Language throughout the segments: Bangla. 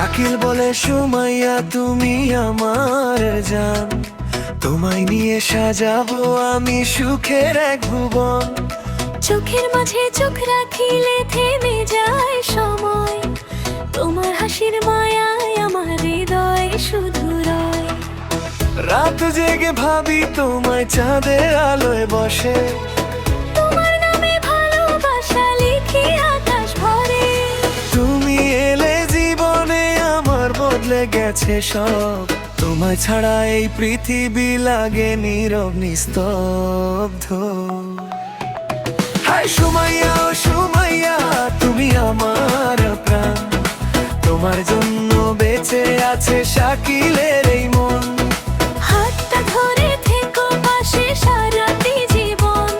শাকিল বলে সুমাইয়া তুমি আমার জান, তোমায় নিয়ে সাজাবো আমি সুখের এক ভুবন। চোখের মাঝে চোখ রাখিলে থেমে যায় সময়, তোমার হাসির মায়ায় আমার হৃদয় শুধু রয়। রাত জেগে ভাবি তোমায় চাঁদের আলোয় বসে, তোমার নামে ভালোবাসা লিখি আকাশ ভরে। তুমি এলে জীবনে আমার বদলে গেছে সব, তোমায় ছাড়া এই পৃথিবী লাগে নীরব নিস্তব্ধ। হায় সুমাইয়া ও সুমাইয়া তুমি আমার প্রাণ, তোমার জন্য বেঁচে আছে শাকিলের এই মন। হাতটা ধরে থেকো পাশে সারাটি জীবন,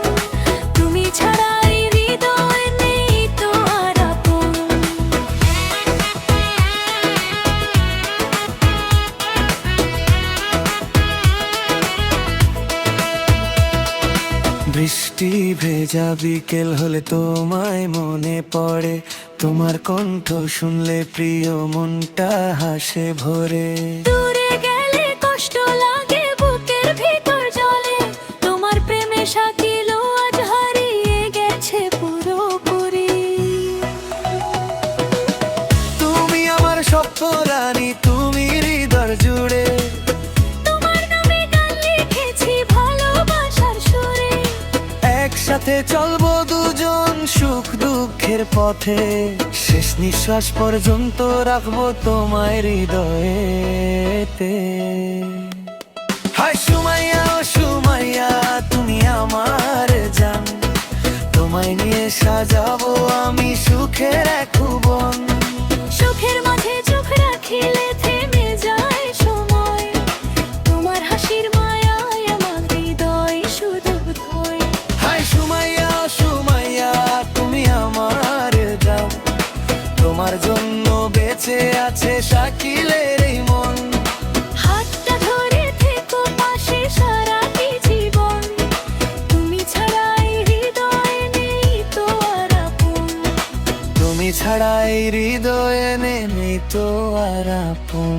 তুমি ছাড়া এই হৃদয় নেই তো আর আপন। বৃষ্টি ভেজা বিকেল হলে তোমায় মনে পড়ে, তোমার কণ্ঠ শুনলে প্রিয় মনটা হাসে ভরে। দূরে গেলে কষ্ট লাগে বুকের ভিতর জ্বলে, তোমার প্রেমে শাকিল আজ হারিয়ে গেছে পুরোপুরি। তুমি আমার স্বপ্ন রানী, তুমি হৃদয় জুড়ে, তোমার নামে গান লিখেছি ভালোবাসার সুরে। একসাথে চলবো দুজন সুখ দুঃখের পথে, শেষ নিঃশ্বাস পর্যন্ত রাখবো তোমায় হৃদয়েতে। হায় সুমাইয়া ও সুমাইয়া তুমি আমার জান, তোমায় নিয়ে সাজাবো আমি সুখের এক ভুবন। চোখের মাঝে চোখ রাখিলে থেমে যায় সময়, তোমার হাসির মায়ায় আমার হৃদয় শুধু ধোয়। হায় সুমাইয়া ও সুমাইয়া তুমি আমার জান, তোমার জন্য বেঁচে আছে শাকিলের এই মন। হাতটা ধরে থেকো পাশে সারাটি জীবন, তুমি ছাড়া এই হৃদয় নেই তো আর আপন। তুমি ছাড়া এই হৃদয়ে নেই তো আর আপন।